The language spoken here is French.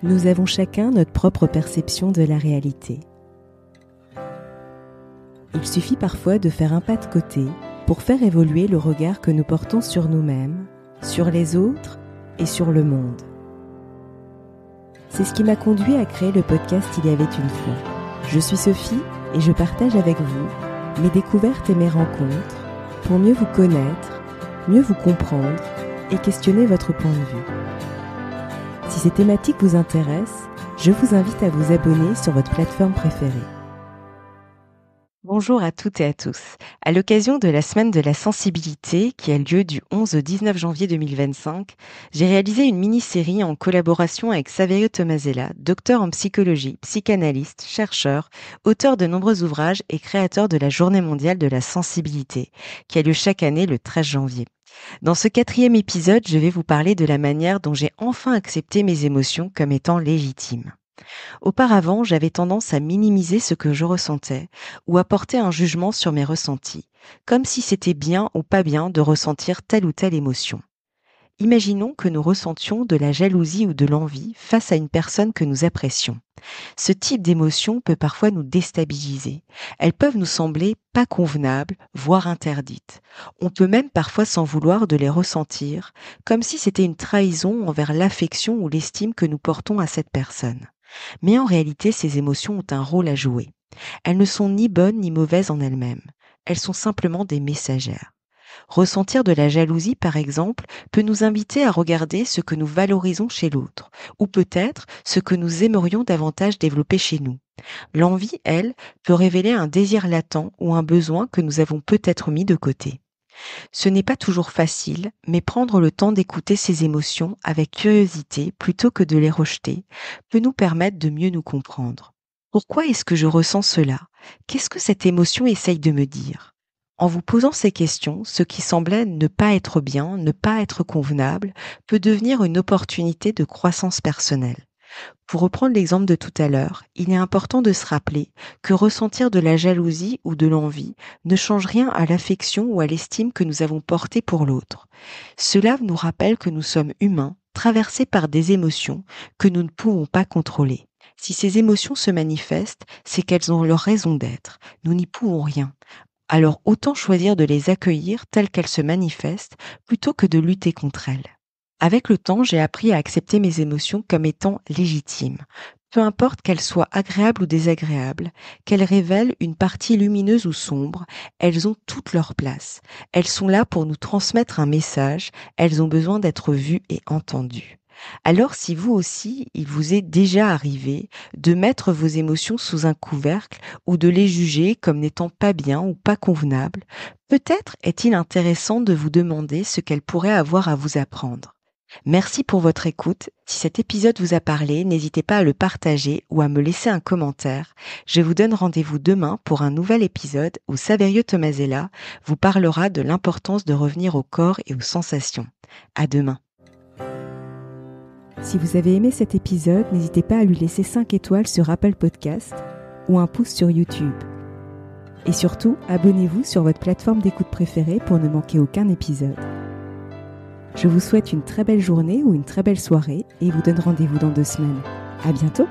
Nous avons chacun notre propre perception de la réalité. Il suffit parfois de faire un pas de côté pour faire évoluer le regard que nous portons sur nous-mêmes, sur les autres et sur le monde. C'est ce qui m'a conduit à créer le podcast Il y avait une fois. Je suis Sophie et je partage avec vous mes découvertes et mes rencontres pour mieux vous connaître, mieux vous comprendre et questionner votre point de vue. Si ces thématiques vous intéressent, je vous invite à vous abonner sur votre plateforme préférée. Bonjour à toutes et à tous. À l'occasion de la semaine de la sensibilité qui a lieu du 11 au 19 janvier 2025, j'ai réalisé une mini-série en collaboration avec Saverio Tomasella, docteur en psychologie, psychanalyste, chercheur, auteur de nombreux ouvrages et créateur de la Journée mondiale de la sensibilité, qui a lieu chaque année le 13 janvier. Dans ce 4e épisode, je vais vous parler de la manière dont j'ai enfin accepté mes émotions comme étant légitimes. Auparavant, j'avais tendance à minimiser ce que je ressentais ou à porter un jugement sur mes ressentis, comme si c'était bien ou pas bien de ressentir telle ou telle émotion. Imaginons que nous ressentions de la jalousie ou de l'envie face à une personne que nous apprécions. Ce type d'émotion peut parfois nous déstabiliser. Elles peuvent nous sembler pas convenables, voire interdites. On peut même parfois s'en vouloir de les ressentir, comme si c'était une trahison envers l'affection ou l'estime que nous portons à cette personne. Mais en réalité, ces émotions ont un rôle à jouer. Elles ne sont ni bonnes ni mauvaises en elles-mêmes. Elles sont simplement des messagères. Ressentir de la jalousie, par exemple, peut nous inviter à regarder ce que nous valorisons chez l'autre, ou peut-être ce que nous aimerions davantage développer chez nous. L'envie, elle, peut révéler un désir latent ou un besoin que nous avons peut-être mis de côté. Ce n'est pas toujours facile, mais prendre le temps d'écouter ces émotions avec curiosité plutôt que de les rejeter peut nous permettre de mieux nous comprendre. Pourquoi est-ce que je ressens cela ? Qu'est-ce que cette émotion essaye de me dire ? En vous posant ces questions, ce qui semblait ne pas être bien, ne pas être convenable, peut devenir une opportunité de croissance personnelle. Pour reprendre l'exemple de tout à l'heure, il est important de se rappeler que ressentir de la jalousie ou de l'envie ne change rien à l'affection ou à l'estime que nous avons portée pour l'autre. Cela nous rappelle que nous sommes humains, traversés par des émotions que nous ne pouvons pas contrôler. Si ces émotions se manifestent, c'est qu'elles ont leur raison d'être. Nous n'y pouvons rien. Alors autant choisir de les accueillir telles qu'elles se manifestent plutôt que de lutter contre elles. Avec le temps, j'ai appris à accepter mes émotions comme étant légitimes. Peu importe qu'elles soient agréables ou désagréables, qu'elles révèlent une partie lumineuse ou sombre, elles ont toute leur place. Elles sont là pour nous transmettre un message, elles ont besoin d'être vues et entendues. Alors si vous aussi, il vous est déjà arrivé de mettre vos émotions sous un couvercle ou de les juger comme n'étant pas bien ou pas convenables, peut-être est-il intéressant de vous demander ce qu'elles pourraient avoir à vous apprendre. Merci pour votre écoute. Si cet épisode vous a parlé, n'hésitez pas à le partager ou à me laisser un commentaire. Je vous donne rendez-vous demain pour un nouvel épisode où Saverio Tomasella vous parlera de l'importance de revenir au corps et aux sensations. À demain. Si vous avez aimé cet épisode, n'hésitez pas à lui laisser 5 étoiles sur Apple Podcast ou un pouce sur YouTube. Et surtout, abonnez-vous sur votre plateforme d'écoute préférée pour ne manquer aucun épisode. Je vous souhaite une très belle journée ou une très belle soirée et vous donne rendez-vous dans 2 semaines. À bientôt!